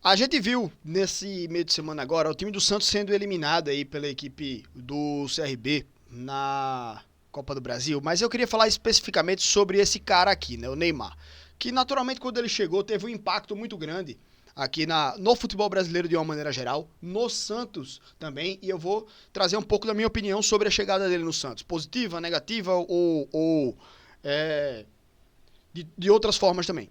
A gente viu nesse meio de semana agora o time do Santos sendo eliminado aí pela equipe do CRB na Copa do Brasil, mas eu queria falar especificamente sobre esse cara aqui, né, o Neymar, que naturalmente quando ele chegou teve um impacto muito grande aqui no futebol brasileiro de uma maneira geral, no Santos também, e eu vou trazer um pouco da minha opinião sobre a chegada dele no Santos, positiva, negativa ou de outras formas também.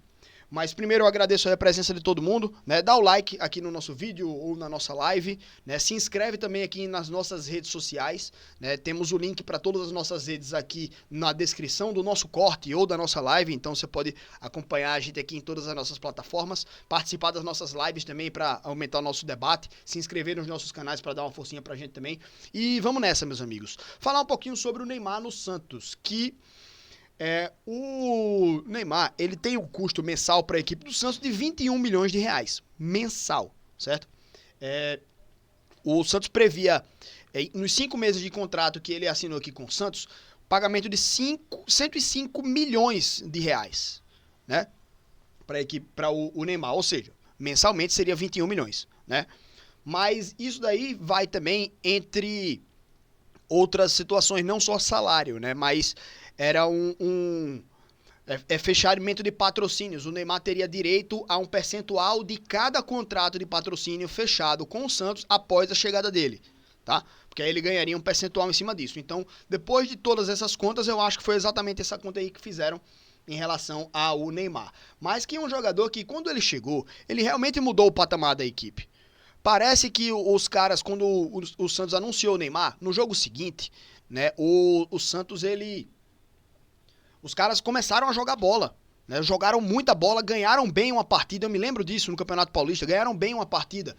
Mas primeiro eu agradeço a presença de todo mundo, né? Dá o like aqui no nosso vídeo ou na nossa live, né? Se inscreve também aqui nas nossas redes sociais, né? Temos o link para todas as nossas redes aqui na descrição do nosso corte ou da nossa live, então você pode acompanhar a gente aqui em todas as nossas plataformas, participar das nossas lives também para aumentar o nosso debate, se inscrever nos nossos canais para dar uma forcinha pra gente também. E vamos nessa, meus amigos. Falar um pouquinho sobre o Neymar no Santos, que o Neymar, ele tem um custo mensal para a equipe do Santos de 21 milhões de reais, mensal, certo? O Santos previa, nos 5 meses de contrato que ele assinou aqui com o Santos, pagamento de 105 milhões de reais, né? Para a equipe, para o Neymar, ou seja, mensalmente seria 21 milhões, né? Mas isso daí vai também entre outras situações, não só salário, né? Mas era fechamento de patrocínios. O Neymar teria direito a um percentual de cada contrato de patrocínio fechado com o Santos após a chegada dele, tá? Porque aí ele ganharia um percentual em cima disso. Então, depois de todas essas contas, eu acho que foi exatamente essa conta aí que fizeram em relação ao Neymar. Mas que é um jogador que, quando ele chegou, ele realmente mudou o patamar da equipe. Parece que os caras, quando o Santos anunciou o Neymar, no jogo seguinte, né, o Santos, os caras começaram a jogar bola, né, jogaram muita bola, ganharam bem uma partida, eu me lembro disso no Campeonato Paulista, ganharam bem uma partida.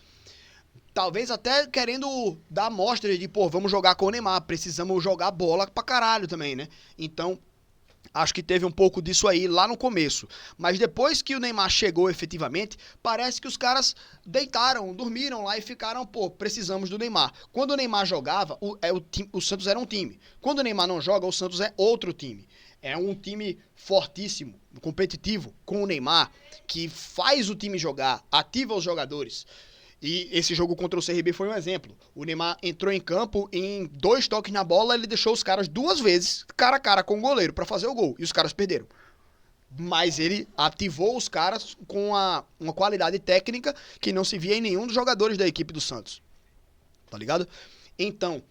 Talvez até querendo dar amostra de, pô, vamos jogar com o Neymar, precisamos jogar bola pra caralho também, né? Então, acho que teve um pouco disso aí lá no começo. Mas depois que o Neymar chegou efetivamente, parece que os caras deitaram, dormiram lá e ficaram, pô, precisamos do Neymar. Quando o Neymar jogava, o Santos era um time. Quando o Neymar não joga, o Santos é outro time. É um time fortíssimo, competitivo, com o Neymar, que faz o time jogar, ativa os jogadores. E esse jogo contra o CRB foi um exemplo. O Neymar entrou em campo, em 2 toques na bola, ele deixou os caras 2 vezes, cara a cara com o goleiro, pra fazer o gol. E os caras perderam. Mas ele ativou os caras com uma qualidade técnica que não se via em nenhum dos jogadores da equipe do Santos. Tá ligado? Então,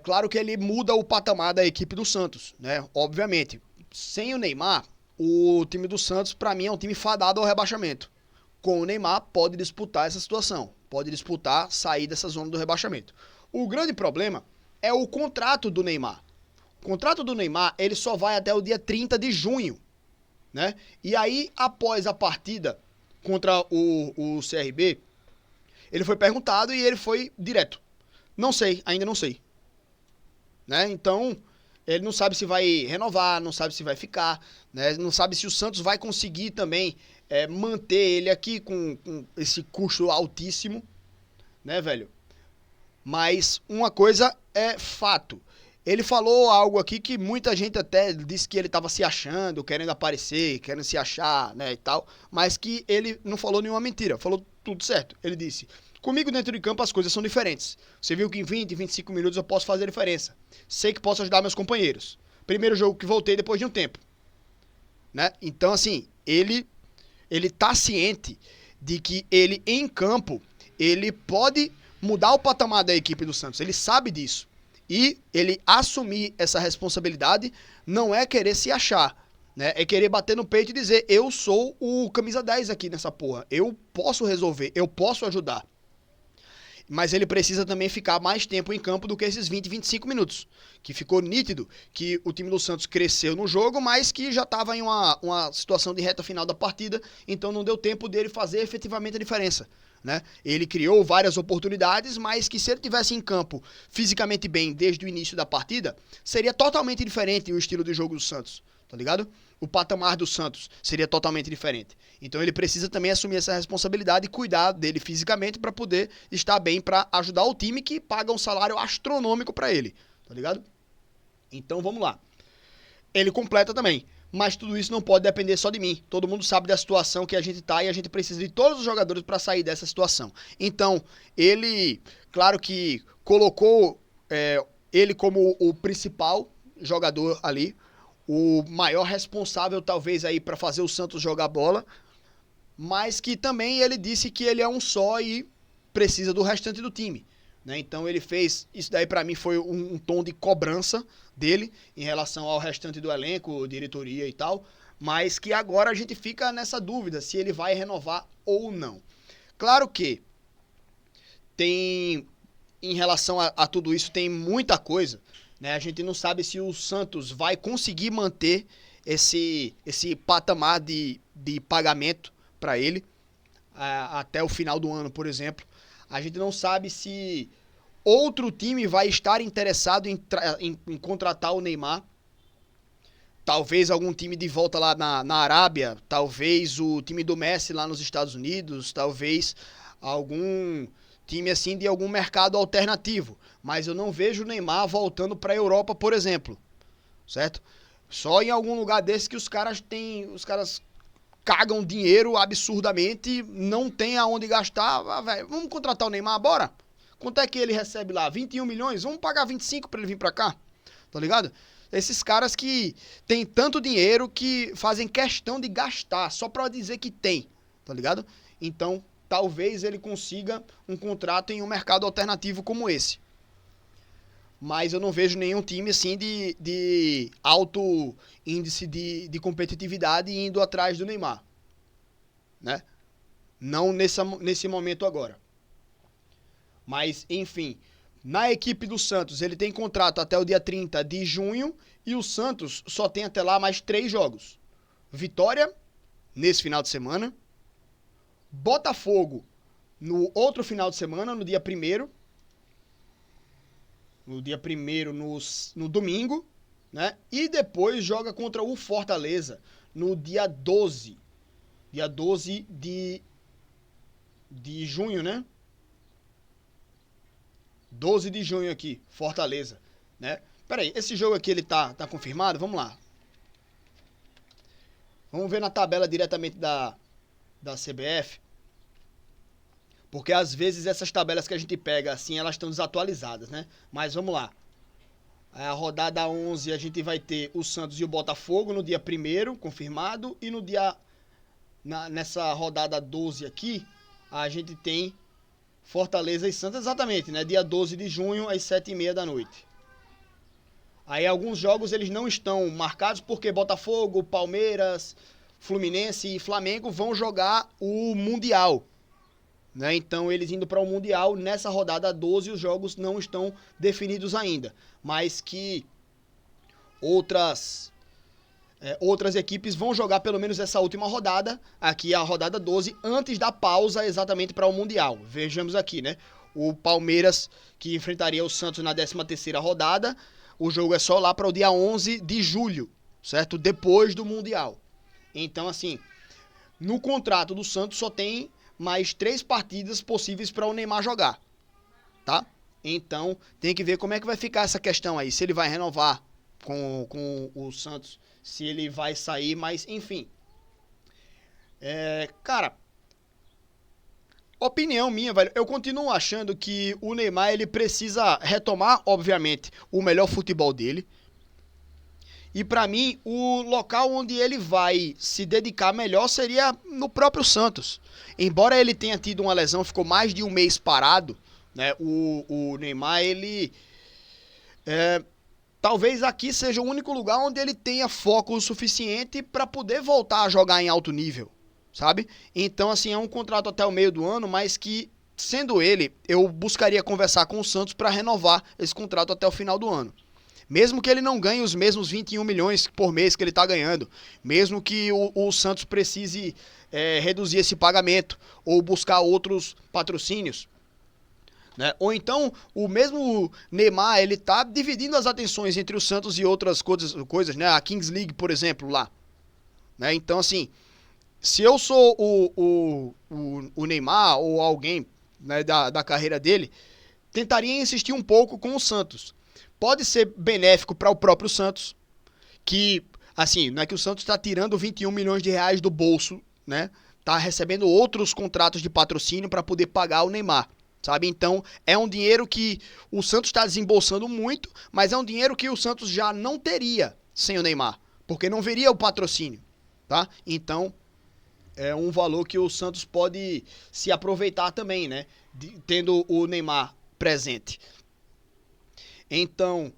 claro que ele muda o patamar da equipe do Santos, né? Obviamente. Sem o Neymar, o time do Santos, pra mim, é um time fadado ao rebaixamento. Com o Neymar, pode disputar essa situação. Pode disputar sair dessa zona do rebaixamento. O grande problema é o contrato do Neymar. O contrato do Neymar, ele só vai até o dia 30 de junho, né? E aí, após a partida contra o CRB, ele foi perguntado e ele foi direto. Não sei, ainda não sei. Né? Então, ele não sabe se vai renovar, não sabe se vai ficar, né? Não sabe se o Santos vai conseguir também manter ele aqui com esse custo altíssimo, né, velho? Mas uma coisa é fato. Ele falou algo aqui que muita gente até disse que ele tava se achando, querendo aparecer, querendo se achar, né, e tal, mas que ele não falou nenhuma mentira, falou tudo certo. Ele disse: comigo dentro de campo as coisas são diferentes. Você viu que em 20, 25 minutos eu posso fazer a diferença. Sei que posso ajudar meus companheiros. Primeiro jogo que voltei depois de um tempo, né? Então, assim, ele tá ciente de que ele, em campo, ele pode mudar o patamar da equipe do Santos. Ele sabe disso. E ele assumir essa responsabilidade não é querer se achar, né? É querer bater no peito e dizer: eu sou o camisa 10 aqui nessa porra. Eu posso resolver, eu posso ajudar. Mas ele precisa também ficar mais tempo em campo do que esses 20, 25 minutos. Que ficou nítido que o time do Santos cresceu no jogo, mas que já estava em uma situação de reta final da partida, então não deu tempo dele fazer efetivamente a diferença. Né? Ele criou várias oportunidades, mas que se ele tivesse em campo fisicamente bem desde o início da partida, seria totalmente diferente o estilo de jogo do Santos. Tá ligado? O patamar do Santos seria totalmente diferente. Então ele precisa também assumir essa responsabilidade e cuidar dele fisicamente para poder estar bem, para ajudar o time que paga um salário astronômico para ele, tá ligado? Então vamos lá. Ele completa também. mas tudo isso não pode depender só de mim. Todo mundo sabe da situação que a gente tá e a gente precisa de todos os jogadores para sair dessa situação. Então, ele, claro que colocou ele como o principal jogador ali, o maior responsável talvez aí para fazer o Santos jogar bola, mas que também ele disse que ele é um só e precisa do restante do time. Né? Então ele fez, isso daí para mim foi um tom de cobrança dele em relação ao restante do elenco, diretoria e tal, mas que agora a gente fica nessa dúvida se ele vai renovar ou não. Claro que tem, em relação a tudo isso, tem muita coisa, né? A gente não sabe se o Santos vai conseguir manter esse patamar de pagamento para ele até o final do ano, por exemplo. A gente não sabe se outro time vai estar interessado em contratar o Neymar. Talvez algum time de volta lá na Arábia, talvez o time do Messi lá nos Estados Unidos, talvez algum time assim de algum mercado alternativo. Mas eu não vejo o Neymar voltando para a Europa, por exemplo. Certo? Só em algum lugar desse que os caras cagam dinheiro absurdamente, não tem aonde gastar. Vamos contratar o Neymar, bora? Quanto é que ele recebe lá? 21 milhões? Vamos pagar 25 para ele vir para cá? Tá ligado? Esses caras que têm tanto dinheiro que fazem questão de gastar só para dizer que tem, tá ligado? Então, talvez ele consiga um contrato em um mercado alternativo como esse. Mas eu não vejo nenhum time assim de alto índice de competitividade indo atrás do Neymar, né? Não nesse momento agora. Mas, enfim, na equipe do Santos, ele tem contrato até o dia 30 de junho e o Santos só tem até lá mais 3 jogos. Vitória, nesse final de semana. Botafogo, no outro final de semana, no dia 1º. No dia 1º, no domingo, né? E depois joga contra o Fortaleza no dia 12. Dia 12 de junho, né? 12 de junho aqui, Fortaleza, né? Pera aí, esse jogo aqui ele tá confirmado? Vamos lá. Vamos ver na tabela diretamente da CBF. Porque às vezes essas tabelas que a gente pega assim, elas estão desatualizadas, né? Mas vamos lá. A rodada 11 a gente vai ter o Santos e o Botafogo no dia 1º, confirmado. E no dia... nessa rodada 12 aqui, a gente tem Fortaleza e Santos, exatamente, né? Dia 12 de junho, às 7h30 da noite. Aí alguns jogos eles não estão marcados porque Botafogo, Palmeiras, Fluminense e Flamengo vão jogar o Mundial. Né? Então eles indo para o Mundial, nessa rodada 12 os jogos não estão definidos ainda. Mas que outras equipes vão jogar pelo menos essa última rodada, aqui a rodada 12, antes da pausa exatamente para o Mundial. Vejamos aqui, né? O Palmeiras, que enfrentaria o Santos na 13ª rodada, o jogo é só lá para o dia 11 de julho, certo? Depois do Mundial. Então, assim, no contrato do Santos só tem mais 3 partidas possíveis para o Neymar jogar, tá? Então, tem que ver como é que vai ficar essa questão aí, se ele vai renovar com o Santos, se ele vai sair, mas enfim. Cara, opinião minha, velho, eu continuo achando que o Neymar, ele precisa retomar, obviamente, o melhor futebol dele. E pra mim, o local onde ele vai se dedicar melhor seria no próprio Santos. Embora ele tenha tido uma lesão, ficou mais de um mês parado, né? O Neymar, ele... talvez aqui seja o único lugar onde ele tenha foco o suficiente para poder voltar a jogar em alto nível, sabe? Então, assim, é um contrato até o meio do ano, mas que, sendo ele, eu buscaria conversar com o Santos para renovar esse contrato até o final do ano. Mesmo que ele não ganhe os mesmos 21 milhões por mês que ele está ganhando, mesmo que o Santos precise reduzir esse pagamento ou buscar outros patrocínios, né? Ou então, o mesmo Neymar, ele tá dividindo as atenções entre o Santos e outras coisas, né? A Kings League, por exemplo, lá. Né? Então, assim, se eu sou o Neymar ou alguém, né, da carreira dele, tentaria insistir um pouco com o Santos. Pode ser benéfico para o próprio Santos, que assim, não é que o Santos está tirando 21 milhões de reais do bolso, né? Tá recebendo outros contratos de patrocínio para poder pagar o Neymar, sabe? Então, é um dinheiro que o Santos está desembolsando muito, mas é um dinheiro que o Santos já não teria sem o Neymar, porque não veria o patrocínio, tá? Então, é um valor que o Santos pode se aproveitar também, né? Tendo o Neymar presente. Então,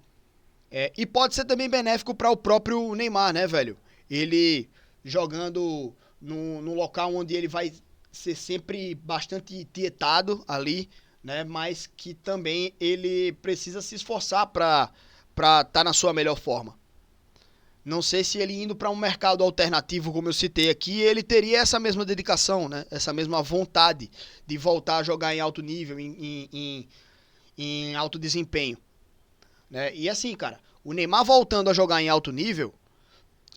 e pode ser também benéfico para o próprio Neymar, né, velho? Ele jogando num local onde ele vai ser sempre bastante tietado ali, né? Mas que também ele precisa se esforçar para estar na sua melhor forma. Não sei se ele indo para um mercado alternativo, como eu citei aqui, ele teria essa mesma dedicação, né? Essa mesma vontade de voltar a jogar em alto nível, em alto desempenho, né? E assim, cara, o Neymar voltando a jogar em alto nível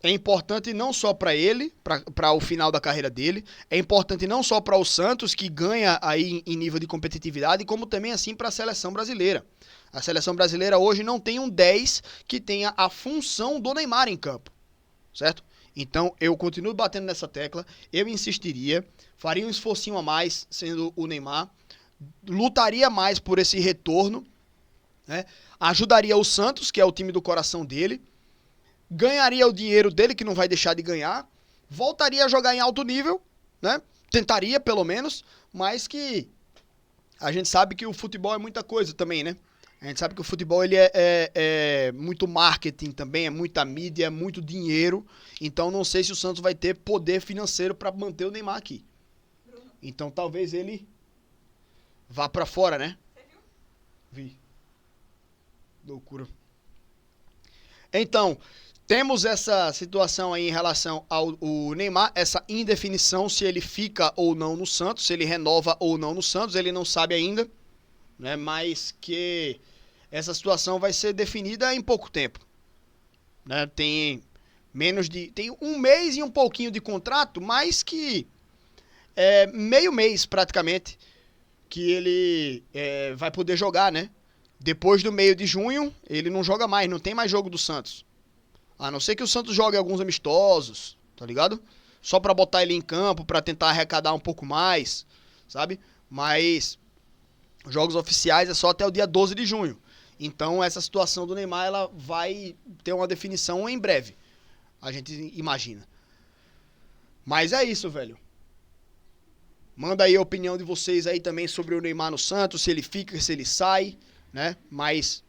é importante não só para ele, para o final da carreira dele, é importante não só para o Santos, que ganha aí em nível de competitividade, como também assim para a seleção brasileira. A seleção brasileira hoje não tem um 10 que tenha a função do Neymar em campo, certo? Então eu continuo batendo nessa tecla, eu insistiria, faria um esforcinho a mais sendo o Neymar, lutaria mais por esse retorno, né? Ajudaria o Santos, que é o time do coração dele, ganharia o dinheiro dele, que não vai deixar de ganhar, voltaria a jogar em alto nível, né? Tentaria, pelo menos, mas que a gente sabe que o futebol é muita coisa também, né? A gente sabe que o futebol ele é muito marketing também, é muita mídia, é muito dinheiro. Então não sei se o Santos vai ter poder financeiro para manter o Neymar aqui. Então talvez ele vá para fora, né? Você viu? Vi. Loucura. Então, temos essa situação aí em relação ao Neymar, essa indefinição se ele fica ou não no Santos, se ele renova ou não no Santos, ele não sabe ainda, né? Mas que essa situação vai ser definida em pouco tempo, né? Tem um mês e um pouquinho de contrato, mas que é meio mês praticamente que ele vai poder jogar, né? Depois do meio de junho, ele não joga mais, não tem mais jogo do Santos. A não ser que o Santos jogue alguns amistosos, tá ligado? Só pra botar ele em campo, pra tentar arrecadar um pouco mais, sabe? Mas jogos oficiais é só até o dia 12 de junho. Então essa situação do Neymar, ela vai ter uma definição em breve. A gente imagina. Mas é isso, velho. Manda aí a opinião de vocês aí também sobre o Neymar no Santos, se ele fica, se ele sai, né? Mas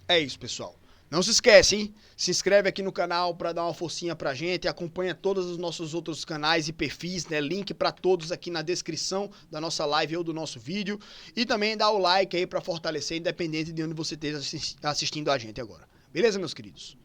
é isso, pessoal. Não se esquece, hein? Se inscreve aqui no canal para dar uma forcinha pra gente, acompanha todos os nossos outros canais e perfis, né? Link para todos aqui na descrição da nossa live ou do nosso vídeo. E também dá o like aí para fortalecer, independente de onde você esteja assistindo a gente agora. Beleza, meus queridos?